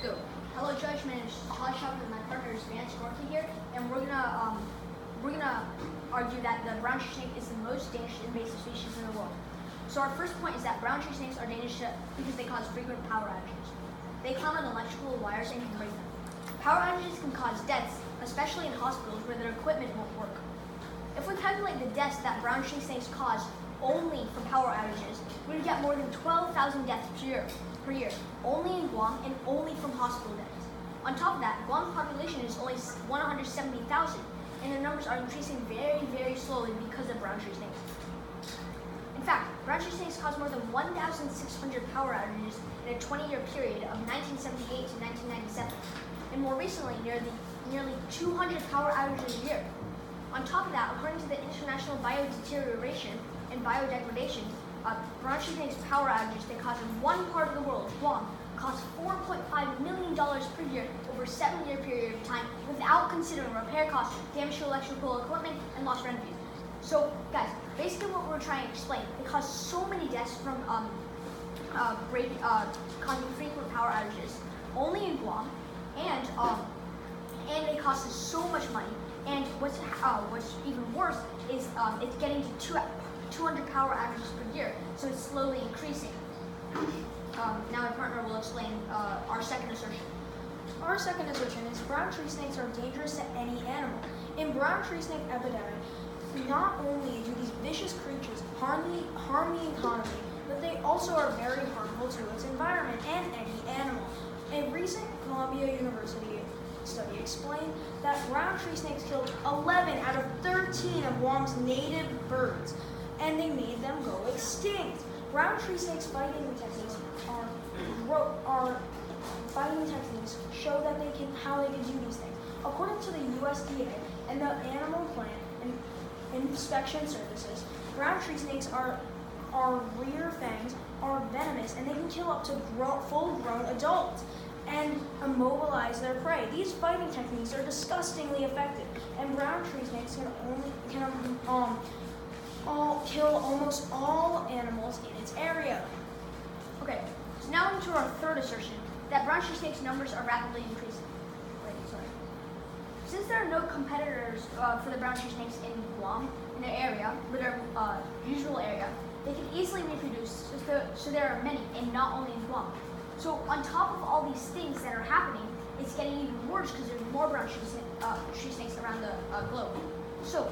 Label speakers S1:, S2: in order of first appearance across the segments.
S1: Go.
S2: Hello, Judge. My name is Holly Shop, and my partner is Vance Gorky here, and we're gonna argue that the brown tree snake is the most dangerous invasive species in the world. So our first point is that brown tree snakes are dangerous because they cause frequent power outages. They climb on electrical wires and can break them. Power outages can cause deaths, especially in hospitals where their equipment won't work. If we calculate the deaths that brown tree snakes cause only from power outages, we would get more than 12,000 deaths per year, only in Guam and only from hospital deaths. On top of that, Guam's population is only 170,000, and the numbers are increasing very, very slowly because of brown tree snakes. In fact, brown tree snakes caused more than 1,600 power outages in a 20-year period of 1978 to 1997, and more recently, nearly 200 power outages a year. On top of that, according to the International Biodeterioration and Biodegradation, brown tree snakes power outages they cause in one part of the world, Guam, cost $4.5 million per year over a 7-year period of time without considering repair costs, damage to electrical equipment, and lost revenue. So, guys, basically what we're trying to explain, they cause so many deaths from causing frequent power outages only in Guam, and they cost us so much money. And what's even worse is it's getting to 200 power outages per year, so it's slowly increasing. Now my partner will explain our second assertion.
S1: Our second assertion is brown tree snakes are dangerous to any animal. In brown tree snake epidemic, not only do these vicious creatures harm the economy, but they also are very harmful to its environment and any animal. A recent Columbia University study explained that brown tree snakes killed 11 out of 13 of Guam's native birds, and they made them go extinct. Brown tree snakes fighting techniques show that how they can do these things. According to the USDA and the Animal Plant and Inspection Services, brown tree snakes are rear fangs are venomous, and they can kill up to full-grown adults and immobilize their prey. These fighting techniques are disgustingly effective, and brown tree snakes can kill almost all animals in its area.
S2: Okay, so now into our third assertion, that brown tree snakes' numbers are rapidly increasing. Since there are no competitors for the brown tree snakes in Guam, in their area, with their usual area, they can easily reproduce, so there are many, and not only in Guam. So on top of all these things that are happening, it's getting even worse because there's more brown tree snakes around the globe. So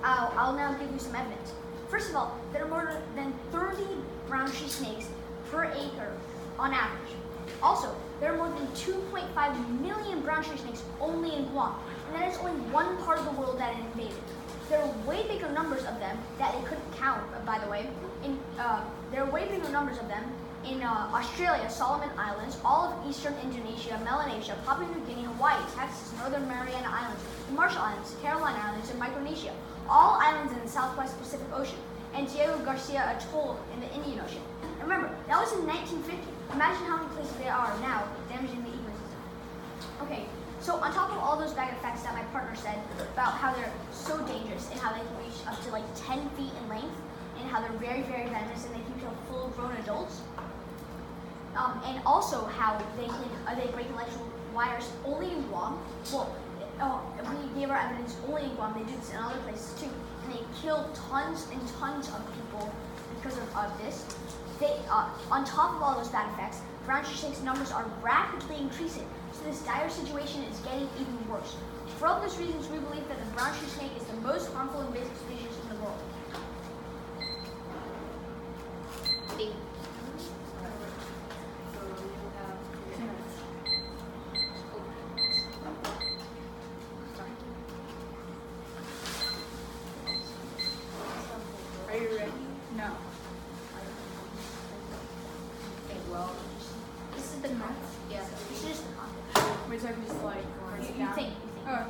S2: I'll now give you some evidence. First of all, there are more than 30 brown tree snakes per acre on average. Also, there are more than 2.5 million brown tree snakes only in Guam, and that is only one part of the world that it invaded. There are way bigger numbers of them that it couldn't count, by the way. There are way bigger numbers of them in Australia, Solomon Islands, all of eastern Indonesia, Melanesia, Papua New Guinea, Hawaii, Texas, Northern Mariana Islands, the Marshall Islands, Caroline Islands, and Micronesia, all islands in the Southwest Pacific Ocean, and Diego Garcia Atoll in the Indian Ocean. And remember, that was in 1950. Imagine how many places there are now damaging the ecosystem. Okay, so on top of all those bad effects that my partner said about how they're so dangerous and how they can reach up to like 10 feet in length, and how they're very, very venomous and they can kill full-grown adults, and also how they break electrical wires only in Guam. Well, we gave our evidence only in Guam. They do this in other places too, and they kill tons and tons of people because of this. On top of all those bad effects, brown tree snakes' numbers are rapidly increasing, so this dire situation is getting even worse. For all those reasons, we believe that the brown tree snake is the most harmful invasive species in the world.
S1: Are you ready? No.
S3: Okay, well,
S2: This is the context.
S3: yeah.
S2: This is just the context.
S1: Wait, so I can just like write it
S2: You
S1: down?
S2: think.
S1: Oh.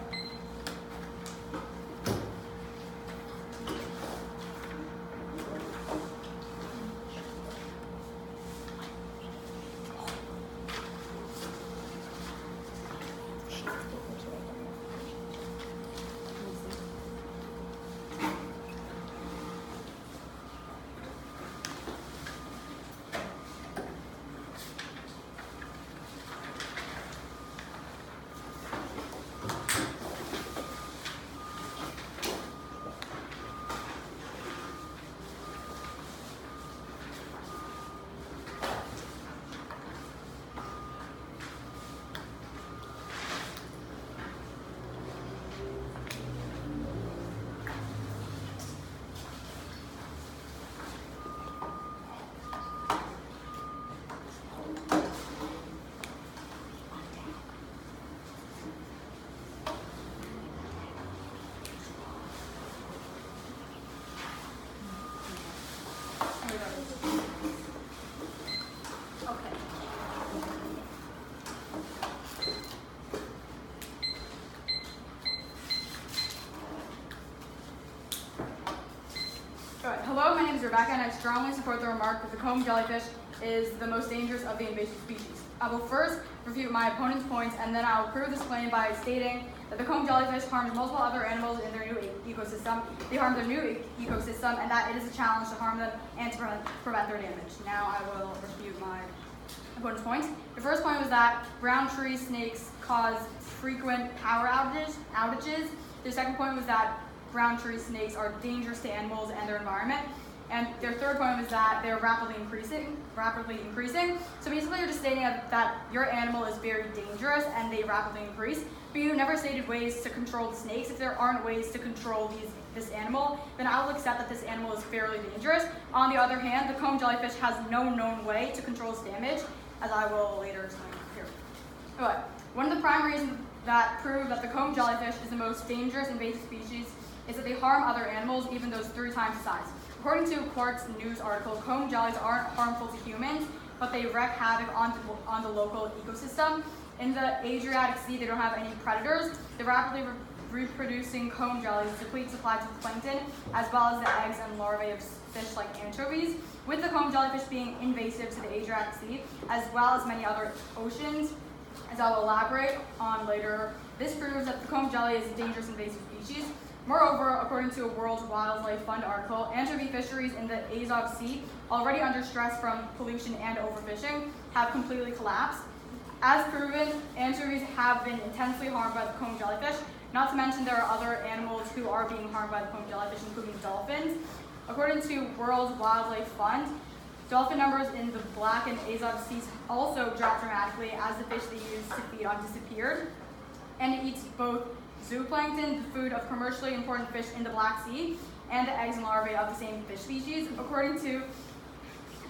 S4: Rebecca, and I strongly support the remark that the comb jellyfish is the most dangerous of the invasive species. I will first refute my opponent's points, and then I will prove this claim by stating that the comb jellyfish harms multiple other animals in their new ecosystem. They harm their new ecosystem, and that it is a challenge to harm them and to prevent their damage. Now I will refute my opponent's points. The first point was that brown tree snakes cause frequent power outages. The second point was that brown tree snakes are dangerous to animals and their environment. And their third point was that they're rapidly increasing. So basically you're just stating that your animal is very dangerous and they rapidly increase, but you never stated ways to control the snakes. If there aren't ways to control this animal, then I will accept that this animal is fairly dangerous. On the other hand, the comb jellyfish has no known way to control its damage, as I will later explain here. But one of the prime reasons that prove that the comb jellyfish is the most dangerous invasive species is that they harm other animals, even those 3 times the size. According to Quartz news article, comb jellies aren't harmful to humans, but they wreak havoc on the local ecosystem. In the Adriatic Sea, they don't have any predators. The rapidly reproducing comb jellies deplete supplies of plankton, as well as the eggs and larvae of fish like anchovies, with the comb jellyfish being invasive to the Adriatic Sea, as well as many other oceans, as I will elaborate on later. This proves that the comb jelly is a dangerous invasive species. Moreover, according to a World Wildlife Fund article, anchovy fisheries in the Azov Sea, already under stress from pollution and overfishing, have completely collapsed. As proven, anchovies have been intensely harmed by the comb jellyfish. Not to mention there are other animals who are being harmed by the comb jellyfish, including dolphins. According to World Wildlife Fund, dolphin numbers in the Black and Azov Seas also dropped dramatically as the fish they used to feed on disappeared. And it eats both zooplankton, the food of commercially important fish in the Black Sea, and the eggs and larvae of the same fish species. According to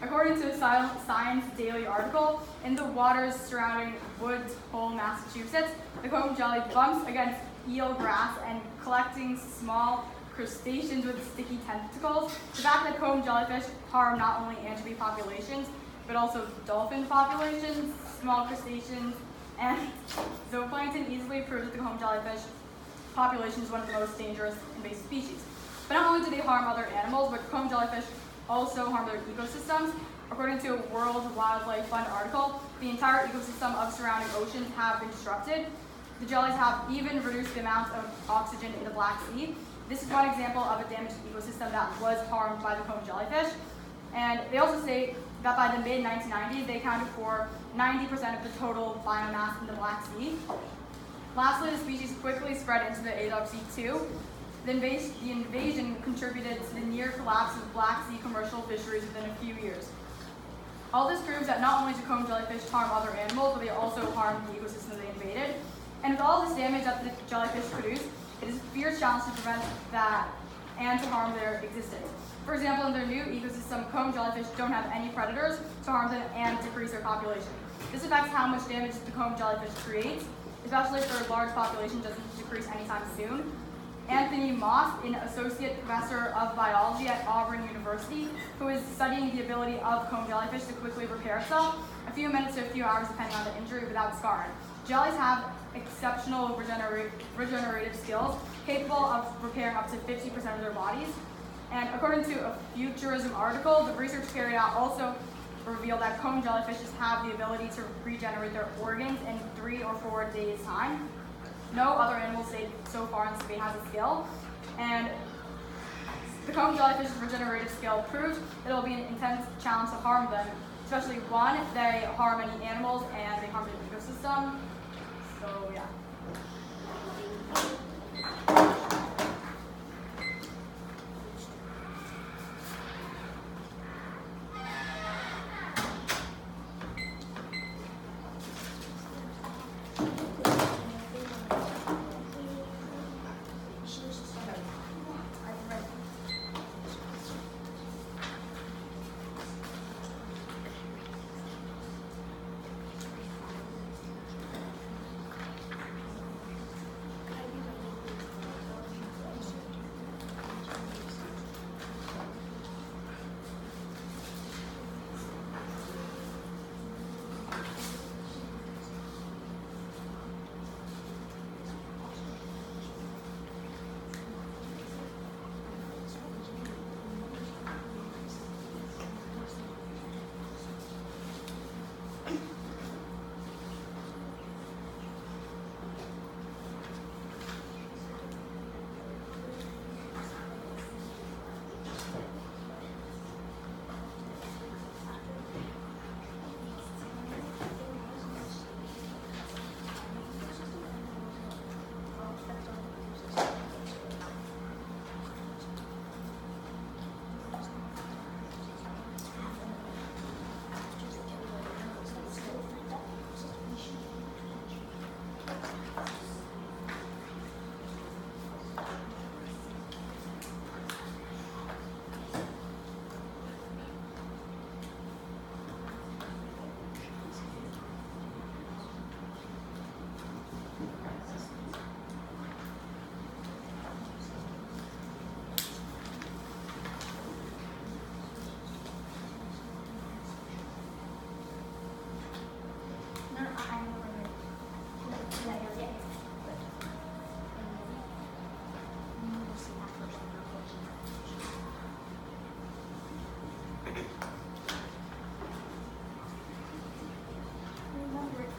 S4: a Science Daily article, in the waters surrounding Woods Hole, Massachusetts, the comb jelly bumps against eel grass and collecting small crustaceans with sticky tentacles. The fact that comb jellyfish harm not only anchovy populations, but also dolphin populations, small crustaceans, and zooplankton easily proves that the comb jellyfish population is one of the most dangerous invasive species. But not only do they harm other animals, but comb jellyfish also harm their ecosystems. According to a World Wildlife Fund article, the entire ecosystem of surrounding oceans have been disrupted. The jellies have even reduced the amount of oxygen in the Black Sea. This is one example of a damaged ecosystem that was harmed by the comb jellyfish. And they also say that by the mid-1990s, they accounted for 90% of the total biomass in the Black Sea. Lastly, the species quickly spread into the Azov Sea too. The invasion contributed to the near collapse of Black Sea commercial fisheries within a few years. All this proves that not only do comb jellyfish harm other animals, but they also harm the ecosystem they invaded. And with all this damage that the jellyfish produce, it is a fierce challenge to prevent that and to harm their existence. For example, in their new ecosystem, comb jellyfish don't have any predators to harm them and decrease their population. This affects how much damage the comb jellyfish creates, especially if their large population doesn't decrease anytime soon. Anthony Moss, an associate professor of biology at Auburn University, who is studying the ability of comb jellyfish to quickly repair itself, a few minutes to a few hours depending on the injury without scarring. Jellies have exceptional regenerative skills, capable of repairing up to 50% of their bodies. And according to a Futurism article, the research carried out also revealed that comb jellyfishes have the ability to regenerate their organs in 3 or 4 days' time. No other animal so far in space has a skill. And the comb jellyfish's regenerative skill proves that it will be an intense challenge to harm them. Especially one, they harm many animals and they harm the ecosystem. So yeah.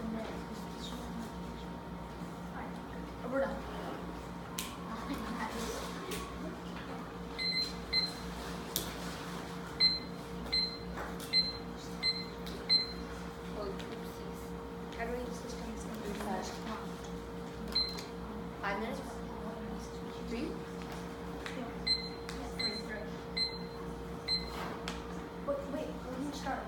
S2: Alright, we're done.
S3: Oh, oopsies.
S1: Federal systems and
S3: Fast. 5 minutes? 3?
S2: Wait, we can start.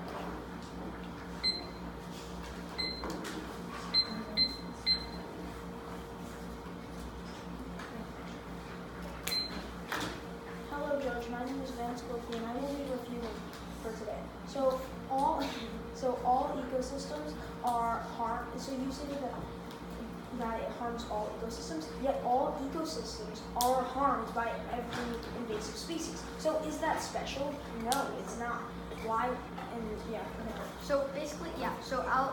S1: Hello, Judge. My name is Vance Copley, and I will be reviewing for today. So all ecosystems are harmed. So you say that it harms all ecosystems, yet all ecosystems are harmed by every invasive species. So is that special? No, it's not. Why? And yeah. Okay.
S2: So basically, yeah. So I'm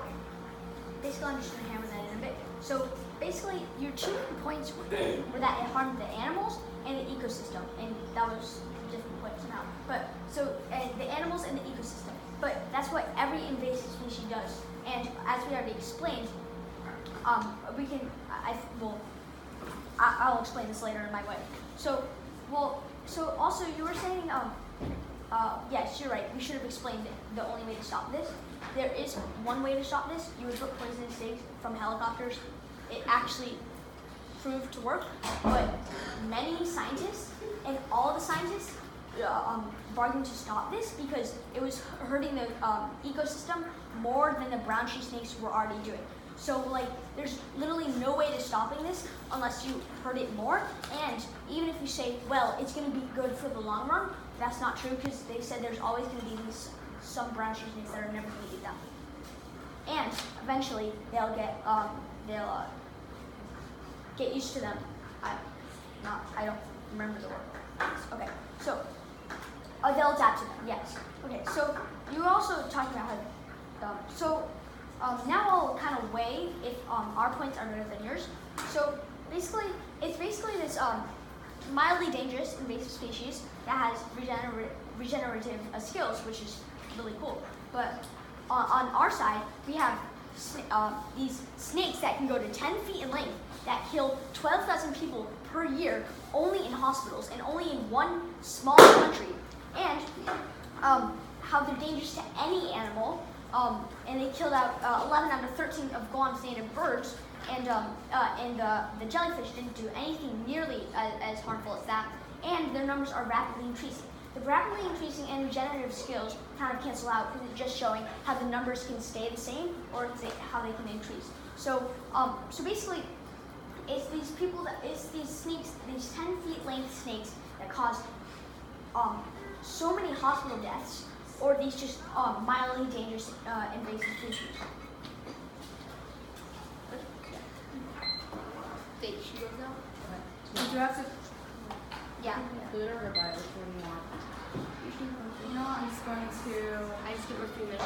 S2: just gonna hammer that in a bit. So basically, your two main points were that it harmed the animals and the ecosystem, and that was different points now. But so the animals and the ecosystem. But that's what every invasive species does. And as we already explained, we can. I'll explain this later in my way. So also you were saying, yes, you're right. We should have explained the only way to stop this. There is one way to stop this. You would put poisonous sticks from helicopters. It actually proved to work, but many scientists and all the scientists bargained to stop this because it was hurting the ecosystem more than the brown tree snakes were already doing. So there's literally no way to stopping this unless you hurt it more. And even if you say, well, it's going to be good for the long run, that's not true because they said there's always going to be some brown tree snakes that are never going to eat them. And eventually they'll get used to them. I don't remember the word. Okay, so they'll adapt to them. Yes. Okay, so you were also talking about how. Now I'll kind of weigh if our points are better than yours. So it's basically this mildly dangerous invasive species that has regenerative skills, which is really cool. But on our side, we have these snakes that can go to 10 feet in length that kill 12,000 people per year only in hospitals and only in one small country. And how they're dangerous to any animal. And they killed out 11 out of 13 of Guam's native birds, and the jellyfish didn't do anything nearly as harmful as that. And their numbers are rapidly increasing. The rapidly increasing and regenerative skills kind of cancel out because it's just showing how the numbers can stay the same or how they can increase. So basically, it's these snakes, these 10 feet length snakes that cause so many hospital deaths, or these just mildly dangerous invasive species.
S3: Wait, she goes now?
S4: Did you have to?
S2: Yeah.
S3: Conclude or rebut, which one do you want?
S4: You know, I'm just going to.
S3: I just give her 3 minutes.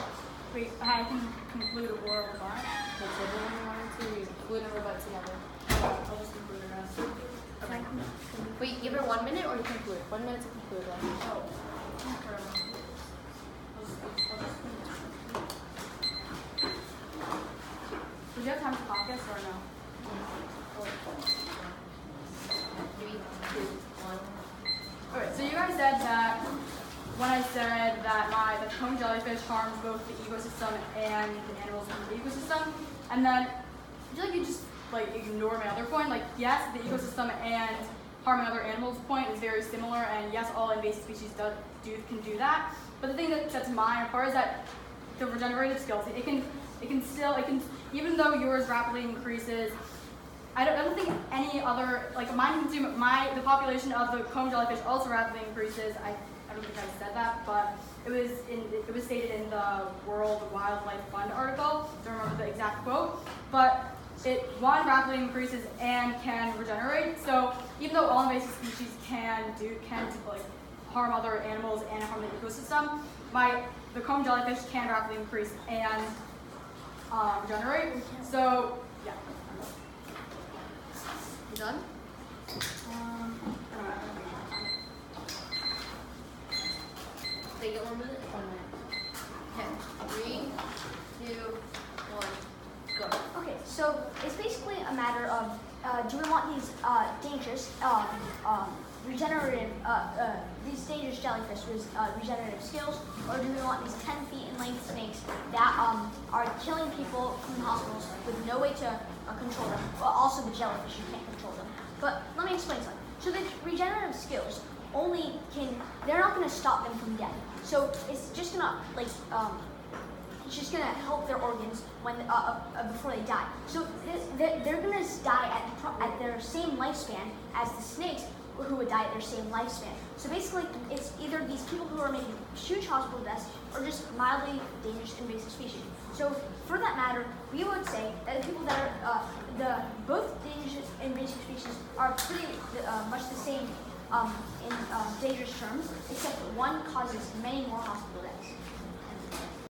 S4: Wait, I can conclude or rebut.
S3: That's everyone you wanted to. You conclude and rebut together.
S4: I'll just conclude it as.
S3: Okay. Wait, give her 1 minute or you conclude? 1 minute to conclude.
S4: Oh. Would you have time to podcast or no?
S3: 3, 2, 1.
S4: Okay, so you guys said that when I said that the cone jellyfish harms both the ecosystem and the animals in the ecosystem, and then I feel like you just ignore my other point. Yes, the ecosystem and harming other animals point is very similar, and yes, all invasive species can do that. But the thing that sets mine apart is that the regenerative skills. It can even though yours rapidly increases. I don't think any other the population of the comb jellyfish also rapidly increases. I don't think I said that, but it was stated in the World Wildlife Fund article. I don't remember the exact quote, but one rapidly increases and can regenerate. So even though all invasive species can harm other animals and harm the ecosystem, the comb jellyfish can rapidly increase and regenerate. So yeah.
S3: You done? They get 1 minute? 1 minute. Okay. 3, 2, 1, go.
S2: So it's basically a matter of do we want these dangerous these dangerous jellyfish with regenerative skills, or do we want these 10 feet in length snakes that are killing people from hospitals with no way to control them? Well, also the jellyfish, you can't control them. But let me explain something. So the regenerative skills they're not going to stop them from death. So it's just going to it's just going to help their organs when before they die. So they're going to die at their same lifespan as the snakes who would die at their same lifespan. So basically, it's either these people who are making huge hospital deaths or just mildly dangerous invasive species. So for that matter, we would say that the people that are both dangerous invasive species are pretty much the same in dangerous terms, except one causes many more hospital deaths.